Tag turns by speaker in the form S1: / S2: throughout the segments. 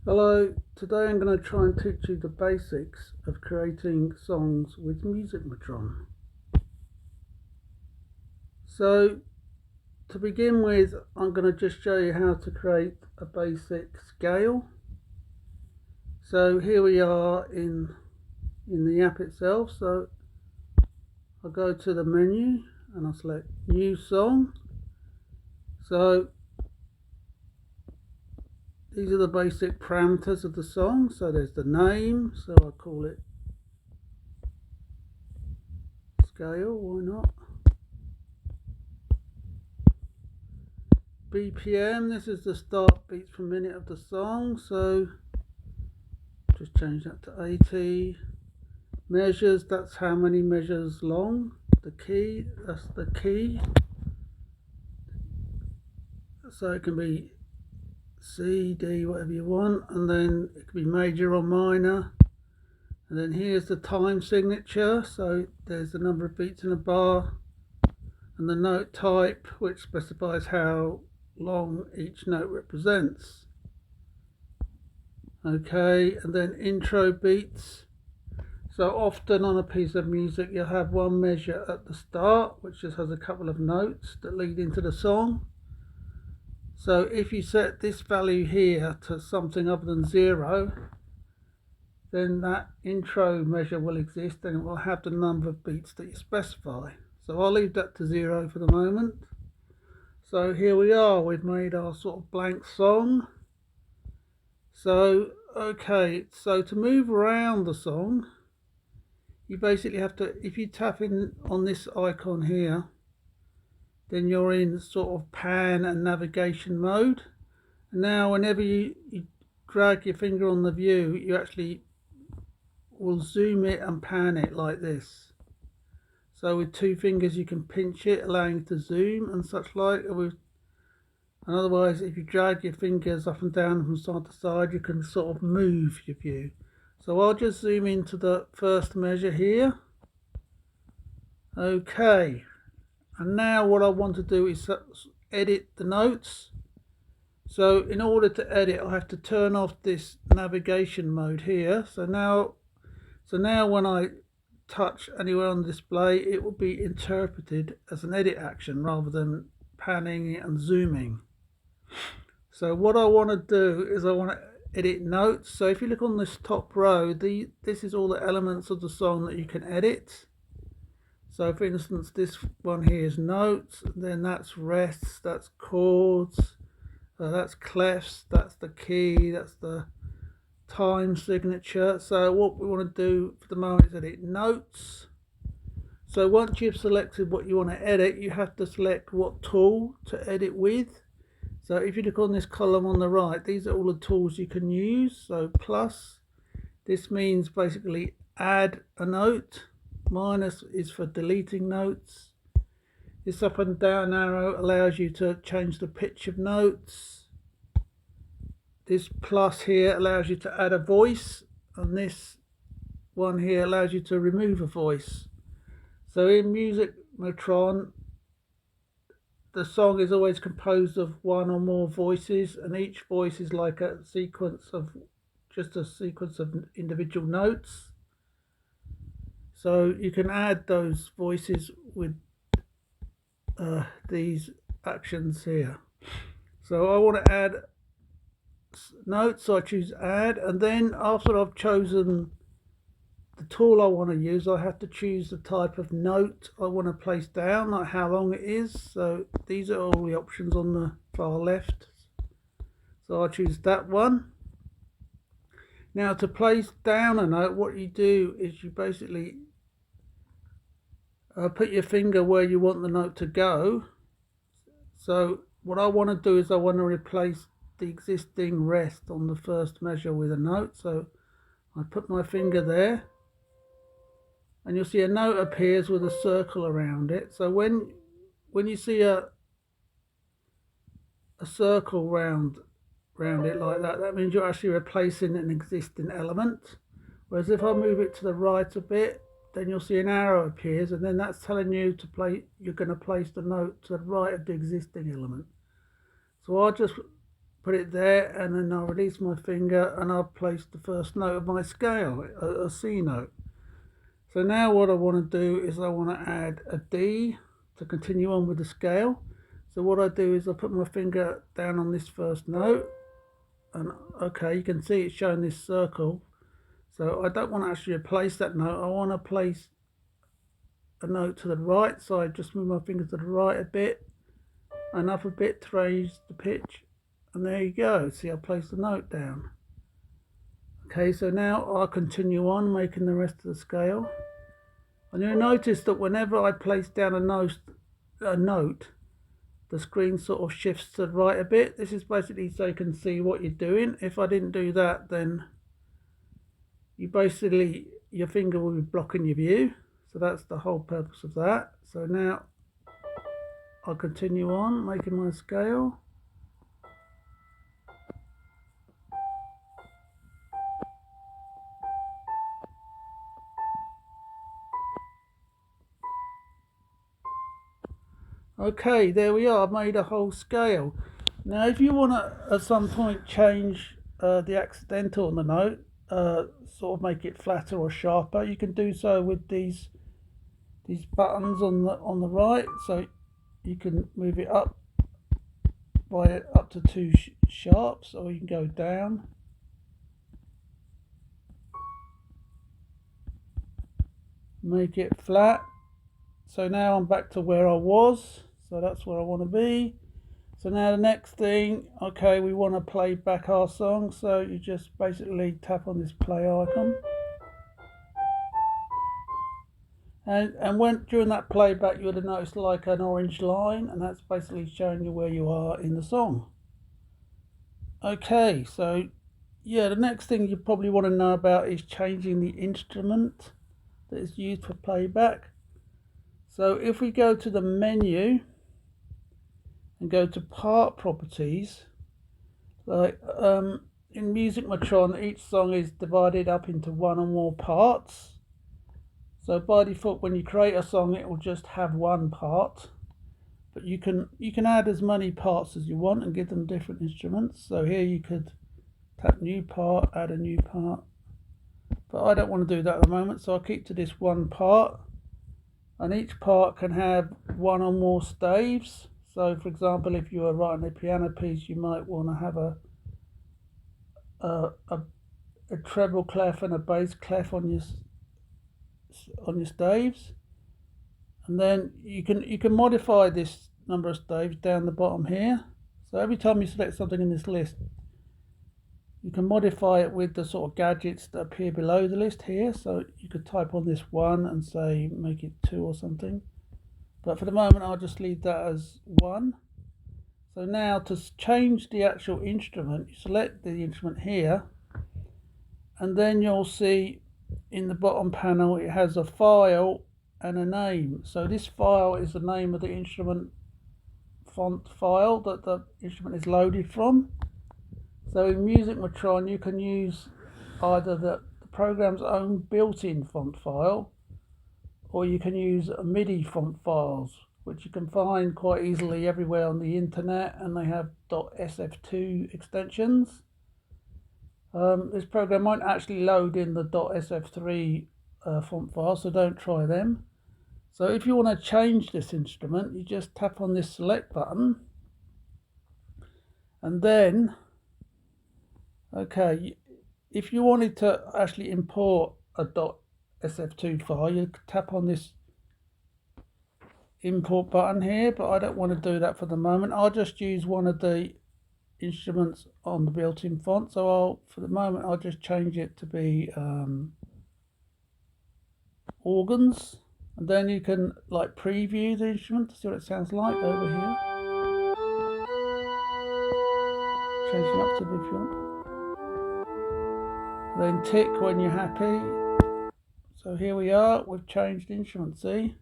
S1: Hello, today I'm going to try and teach you the basics of creating songs with Musicmatron. So, to begin with, I'm going to just show you how to create a basic scale. So here we are in the app itself. So I'll go to the menu and I'll select New Song. So these are the basic parameters of the song. So there's the name, so I'll call it Scale, why not? BPM, this is the start beats per minute of the song, so just change that to 80. Measures, that's how many measures long. The key, that's the key, so it can be C, D, whatever you want, and then it can be major or minor. And then here's the time signature, so there's the number of beats in a bar, and the note type, which specifies how long each note represents. Okay, and then intro beats. So often on a piece of music you'll have one measure at the start which just has a couple of notes that lead into the song. So if you set this value here to something other than 0, then that intro measure will exist and it will have the number of beats that you specify. So I'll leave that to 0 for the moment. So here we are, we've made our sort of blank song. So okay, so to move around the song, you basically have to, if you tap in on this icon here, then you're in sort of pan and navigation mode. And now whenever you drag your finger on the view, you actually will zoom it and pan it like this. So with two fingers you can pinch it, allowing you to zoom and such like. And otherwise, if you drag your fingers up and down from side to side, you can sort of move your view. So I'll just zoom into the first measure here. Okay, and now what I want to do is edit the notes. So in order to edit, I have to turn off this navigation mode here. So now when I touch anywhere on the display, it will be interpreted as an edit action rather than panning and zooming. So what I want to do is I want to edit notes. So if you look on this top row, this is all the elements of the song that you can edit. So for instance, this one here is notes, then that's rests, that's chords, that's clefs, that's the key, that's the time signature. So what we want to do for the moment is edit notes. So once you've selected what you want to edit, you have to select what tool to edit with. So if you look on this column on the right, these are all the tools you can use. So plus, this means basically add a note. Minus is for deleting notes. This up and down arrow allows you to change the pitch of notes. This plus here allows you to add a voice, and this one here allows you to remove a voice. So in Musicmatron, the song is always composed of one or more voices, and each voice is like a sequence of individual notes. So you can add those voices with these actions here. So I want to add notes, so I choose add, and then after I've chosen the tool I want to use, I have to choose the type of note I want to place down, like how long it is. So these are all the options on the far left. So I choose that one. Now to place down a note, what you do is you basically put your finger where you want the note to go. So what I want to do is I want to replace the existing rest on the first measure with a note. So I put my finger there, and you'll see a note appears with a circle around it. So when you see a circle round it like that, that means you're actually replacing an existing element. Whereas if I move it to the right a bit, then you'll see an arrow appears, and then that's telling you to you're going to place the note to the right of the existing element. So I'll just put it there, and then I'll release my finger and I'll place the first note of my scale, a C note. So now what I want to do is I want to add a D to continue on with the scale. So what I do is I put my finger down on this first note, and okay, you can see it's showing this circle. So I don't want to actually replace that note. I want to place a note to the right, so I just move my finger to the right a bit, and up a bit to raise the pitch, and there you go. See, I placed the note down. Okay, so now I'll continue on making the rest of the scale. And you'll notice that whenever I place down a note, the screen sort of shifts to the right a bit. This is basically so you can see what you're doing. If I didn't do that, then your finger will be blocking your view. So that's the whole purpose of that. So now I'll continue on making my scale. Okay, there we are. I've made a whole scale. Now if you want to at some point change the accidental on the note, sort of make it flatter or sharper, you can do so with these buttons on the right. So you can move it up by up to 2 sharps, or you can go down. Make it flat. So now I'm back to where I was. So that's where I want to be. So now the next thing, okay, we want to play back our song. So you just basically tap on this play icon. And when during that playback, you would have noticed like an orange line, and that's basically showing you where you are in the song. Okay, so yeah, the next thing you probably want to know about is changing the instrument that is used for playback. So if we go to the menu and go to part properties, like in Musicmatron, each song is divided up into one or more parts. So by default, when you create a song, it will just have one part, but you can add as many parts as you want and give them different instruments. So here you could tap new part, add a new part, but I don't want to do that at the moment, so I'll keep to this one part. And each part can have one or more staves. So for example, if you are writing a piano piece, you might want to have a treble clef and a bass clef on your staves. And then you can modify this number of staves down the bottom here. So every time you select something in this list, you can modify it with the sort of gadgets that appear below the list here. So you could type on this 1 and say make it 2 or something. But for the moment, I'll just leave that as 1. So now to change the actual instrument, you select the instrument here, and then you'll see in the bottom panel it has a file and a name. So this file is the name of the instrument font file that the instrument is loaded from. So in Musicmatron, you can use either the program's own built-in font file, or you can use MIDI font files, which you can find quite easily everywhere on the internet, and they have .sf2 extensions. This program won't actually load in the .sf3 font file, so don't try them. So if you want to change this instrument, you just tap on this select button, and then okay, if you wanted to actually import a .sf2 file, you tap on this import button here, but I don't want to do that for the moment. I'll just use one of the instruments on the built-in font. So for the moment, I'll just change it to be organs, and then you can like preview the instrument to see what it sounds like over here. Changing up to the front. Then tick when you're happy. So here we are, we've changed the instrument, see?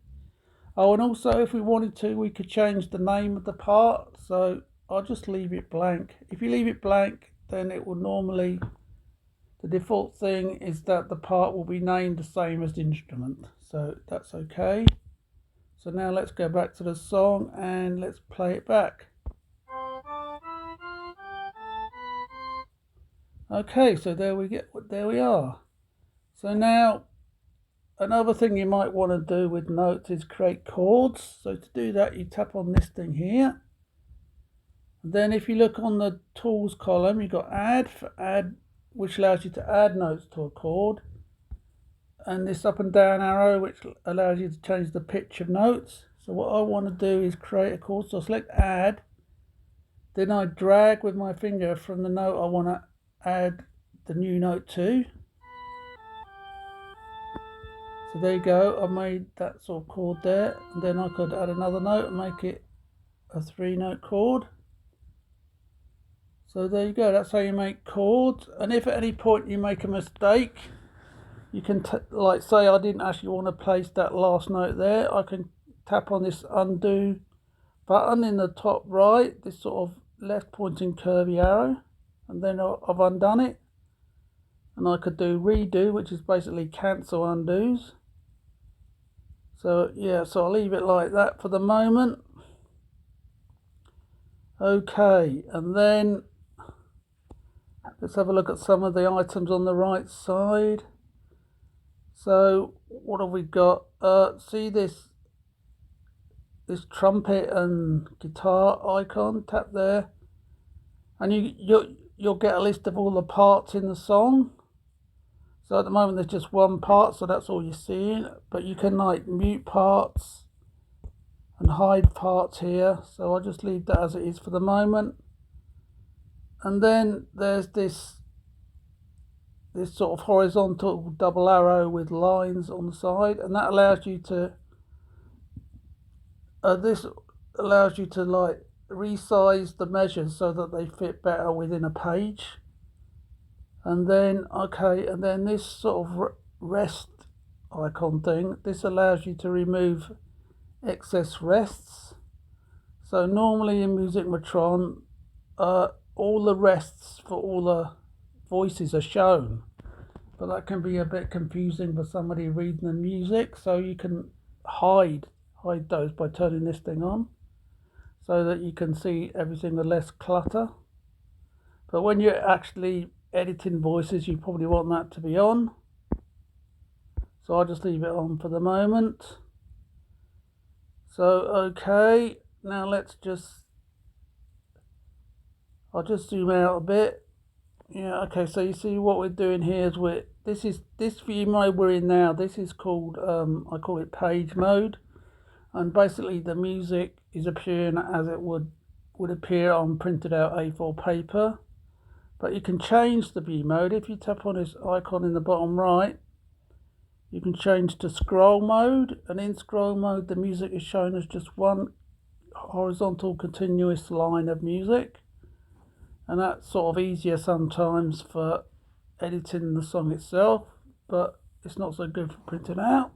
S1: Oh, and also if we wanted to, we could change the name of the part. So I'll just leave it blank. If you leave it blank, then it will normally, the default thing is that the part will be named the same as the instrument. So that's okay. So now let's go back to the song and let's play it back. Okay, so there we are. So now another thing you might want to do with notes is create chords. So to do that, you tap on this thing here. And then if you look on the tools column, you've got add, which allows you to add notes to a chord. And this up and down arrow, which allows you to change the pitch of notes. So what I want to do is create a chord. So I select add. Then I drag with my finger from the note I want to add the new note to. So there you go, I made that sort of chord there. And then I could add another note and make it a 3-note chord. So there you go, that's how you make chords. And if at any point you make a mistake, you can, like say I didn't actually want to place that last note there, I can tap on this undo button in the top right, this sort of left pointing curvy arrow, and then I've undone it. And I could do redo, which is basically cancel undos. So yeah, so I'll leave it like that for the moment. Okay, and then let's have a look at some of the items on the right side. So what have we got? See this trumpet and guitar icon? Tap there, and you'll get a list of all the parts in the song. So at the moment there's just one part, so that's all you're seeing. But you can like mute parts and hide parts here. So I'll just leave that as it is for the moment. And then there's this sort of horizontal double arrow with lines on the side, and that allows you to like resize the measures so that they fit better within a page. And then and then this sort of rest icon thing, this allows you to remove excess rests. So normally in Musicmatron, all the rests for all the voices are shown, but that can be a bit confusing for somebody reading the music. So you can hide those by turning this thing on, so that you can see everything with less clutter. But when you're actually editing voices, you probably want that to be on. So I'll just leave it on for the moment. So okay, now I'll just zoom out a bit. Yeah, okay, so you see what we're doing here is this view mode we're in now, this is called I call it page mode, and basically the music is appearing as it would appear on printed out A4 paper. But you can change the view mode. If you tap on this icon in the bottom right, you can change to scroll mode, and in scroll mode the music is shown as just one horizontal continuous line of music. And that's sort of easier sometimes for editing the song itself, but it's not so good for printing out.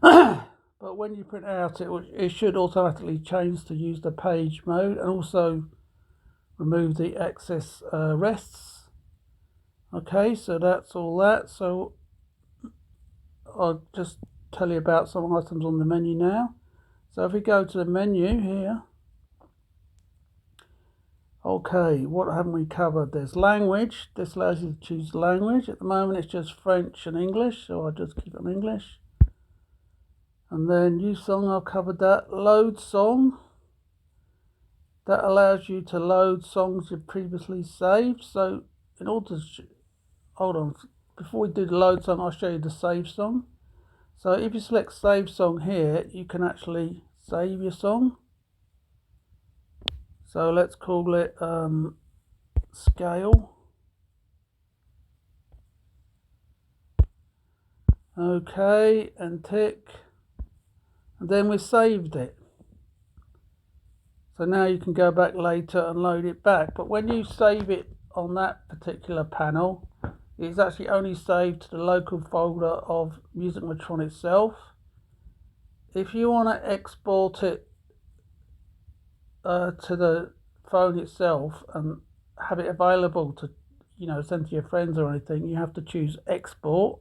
S1: But when you print out, it should automatically change to use the page mode, and also remove the excess rests. Okay, so that's all that. So I'll just tell you about some items on the menu now. So if we go to the menu here, okay, what haven't we covered? There's language. This allows you to choose language. At the moment it's just French and English, so I'll just keep it on English. And then new song, I've covered that. Load song. That allows you to load songs you've previously saved. So in order to, hold on, before we do the load song, I'll show you the save song. So if you select save song here, you can actually save your song. So let's call it scale. Okay, and tick. And then we saved it. So now you can go back later and load it back. But when you save it on that particular panel, it's actually only saved to the local folder of Musicmatron itself. If you want to export it to the phone itself and have it available to, send to your friends or anything, you have to choose export.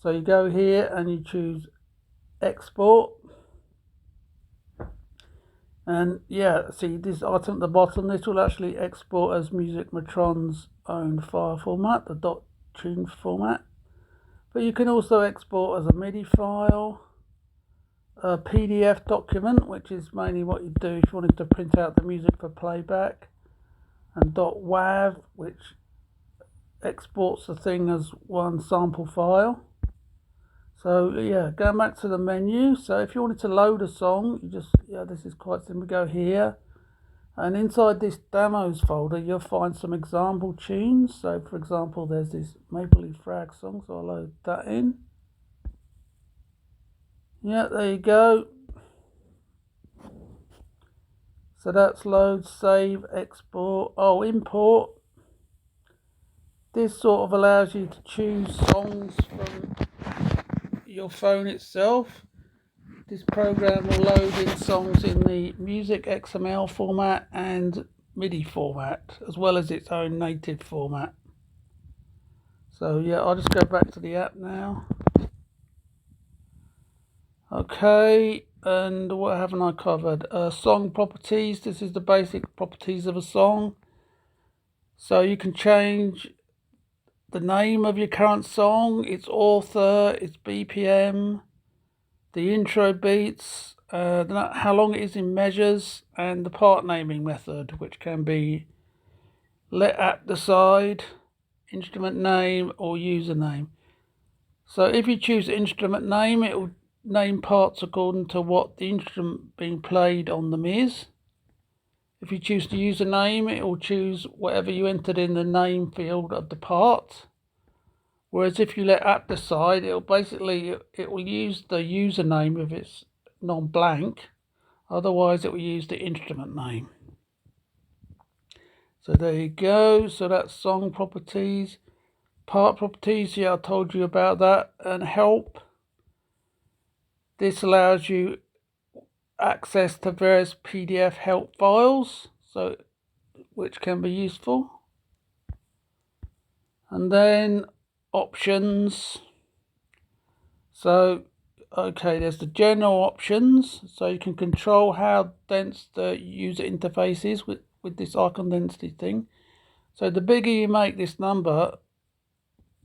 S1: So you go here and you choose export. And yeah, see this item at the bottom, this will actually export as Musicmatron's own file format, the .tune format. But you can also export as a MIDI file, a PDF document, which is mainly what you do if you wanted to print out the music for playback, and .wav, which exports the thing as one sample file. So yeah, going back to the menu, so if you wanted to load a song, you just, this is quite simple, go here, and inside this demos folder you'll find some example tunes. So for example, there's this Maple Leaf Rag song, so I'll load that in. Yeah, there you go. So that's load, save, export, import. This sort of allows you to choose songs from your phone itself. This program will load in songs in the music XML format and MIDI format, as well as its own native format. So yeah, I'll just go back to the app now. Okay, and what haven't I covered? Song properties. This is the basic properties of a song. So you can change the name of your current song, its author, its BPM, the intro beats, how long it is in measures, and the part naming method, which can be let app decide, instrument name, or username. So if you choose instrument name, it will name parts according to what the instrument being played on them is. If you choose the username, it will choose whatever you entered in the name field of the part. Whereas if you let app decide, it will use the username if it's non-blank. Otherwise, it will use the instrument name. So there you go. So that's song properties. Part properties, yeah, I told you about that. And help. This allows you access to various PDF help files, so which can be useful. And then options. So okay, there's the general options, so you can control how dense the user interface is with this icon density thing. So the bigger you make this number,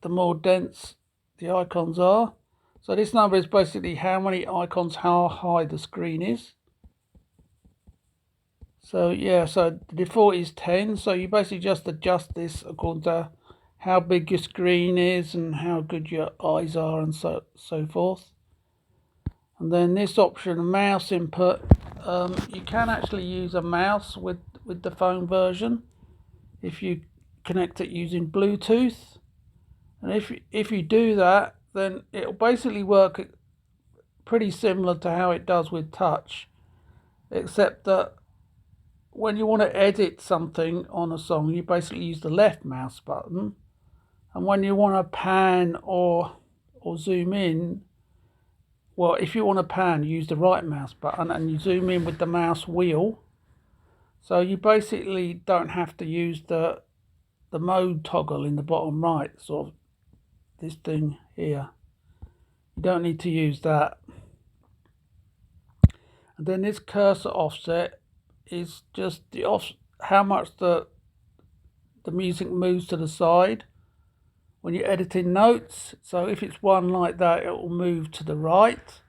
S1: the more dense the icons are. So this number is basically how many icons, how high the screen is. So yeah, so the default is 10, so you basically just adjust this according to how big your screen is and how good your eyes are and so forth. And then this option, mouse input, you can actually use a mouse with the phone version if you connect it using Bluetooth. And if you do that, then it'll basically work pretty similar to how it does with touch, except that when you want to edit something on a song, you basically use the left mouse button, and when you want to pan or zoom in, well, if you want to pan, use the right mouse button, and you zoom in with the mouse wheel. So you basically don't have to use the mode toggle in the bottom right, sort of this thing here. You don't need to use that. And then this cursor offset is just how much the music moves to the side when you're editing notes. So if it's 1 like that, it will move to the right.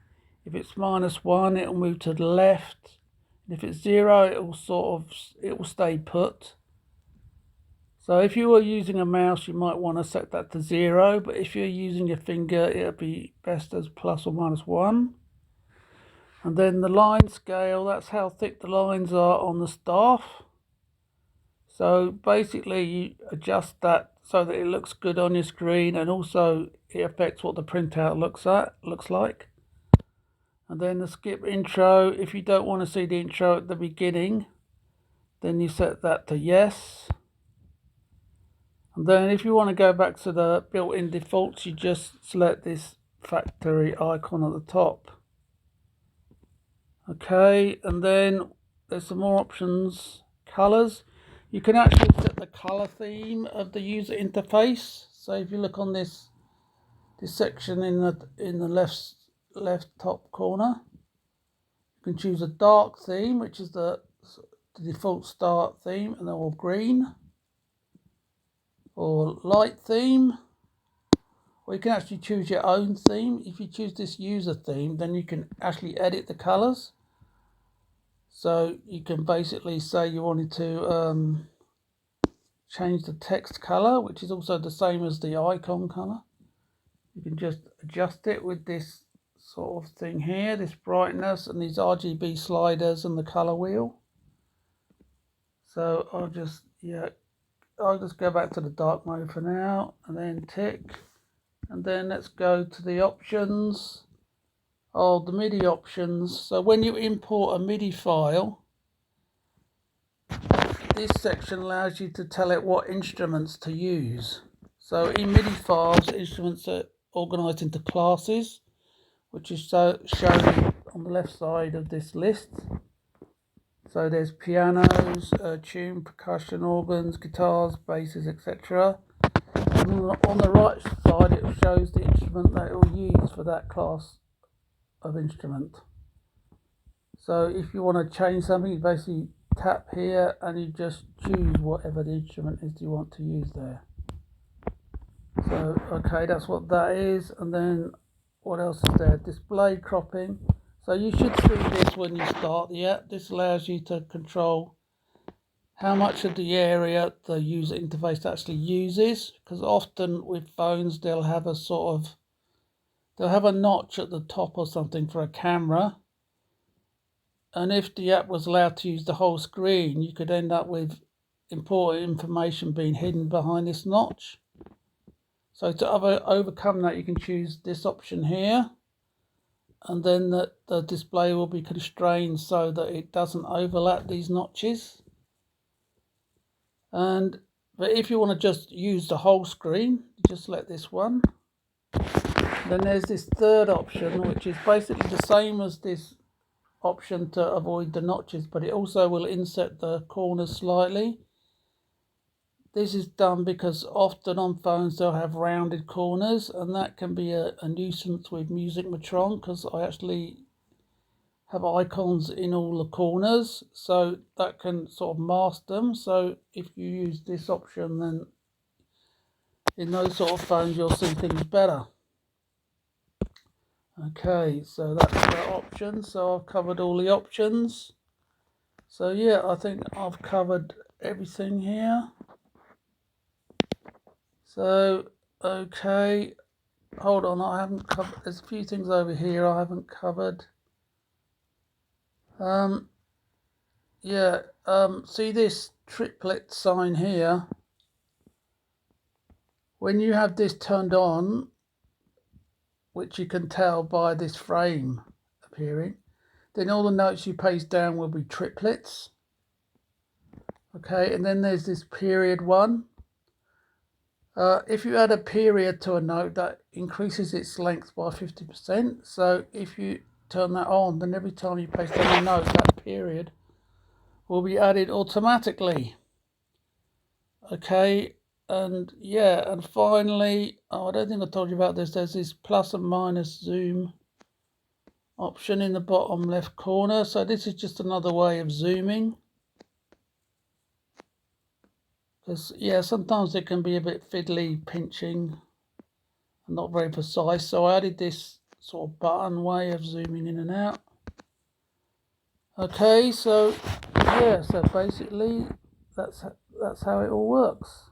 S1: If it's -1, it will move to the left. And if it's 0, it will stay put. So if you were using a mouse, you might want to set that to 0, but if you're using your finger, it'll be best as ± 1. And then the line scale, that's how thick the lines are on the staff. So basically you adjust that so that it looks good on your screen, and also it affects what the printout looks like. And then the skip intro, if you don't want to see the intro at the beginning, then you set that to yes. And then if you want to go back to the built-in defaults, you just select this factory icon at the top. Okay, and then there's some more options. Colors. You can actually set the color theme of the user interface. So if you look on this section in the left top corner, You can choose a dark theme, which is the default start theme, and then all green, or light theme, or you can actually choose your own theme. If you choose this user theme, then you can actually edit the colors. So you can basically say you wanted to change the text color, which is also the same as the icon color. You can just adjust it with this sort of thing here, this brightness and these RGB sliders and the color wheel. So I'll just go back to the dark mode for now, and then tick, and then let's go to the options. Oh, the MIDI options. So when you import a MIDI file, this section allows you to tell it what instruments to use. So in MIDI files, instruments are organized into classes, which is shown on the left side of this list. So there's pianos, tune, percussion, organs, guitars, basses, etc. On the right side, it shows the instrument that it will use for that class of instrument. So if you want to change something, you basically tap here and you just choose whatever the instrument is you want to use there. So okay, that's what that is. And then what else is there? Display cropping. So you should see this when you start the app. This allows you to control how much of the area the user interface actually uses, because often with phones they'll have a notch at the top or something for a camera, and if the app was allowed to use the whole screen, you could end up with important information being hidden behind this notch. So to overcome that, you can choose this option here, and then the display will be constrained so that it doesn't overlap these notches. But if you want to just use the whole screen, just select this one. Then there's this third option, which is basically the same as this option to avoid the notches, but it also will inset the corners slightly. This is done because often on phones they'll have rounded corners, and that can be a nuisance with Musicmatron, because I actually have icons in all the corners, so that can sort of mask them. So if you use this option, then in those sort of phones you'll see things better. Okay, so that's the option. So I've covered all the options. So yeah, I think I've covered everything here. So okay, hold on, I haven't covered, there's a few things over here I haven't covered. See this triplet sign here? When you have this turned on, which you can tell by this frame appearing, then all the notes you paste down will be triplets. Okay, and then there's this period one. If you add a period to a note, that increases its length by 50%. So if you turn that on, then every time you paste down a note, that period will be added automatically. Okay, and yeah, and finally, I don't think I told you about this, there's this plus and minus zoom option in the bottom left corner. So this is just another way of zooming, because yeah, sometimes it can be a bit fiddly, pinching, and not very precise. So I added this sort of button way of zooming in and out. Okay, so yeah, so basically that's how it all works.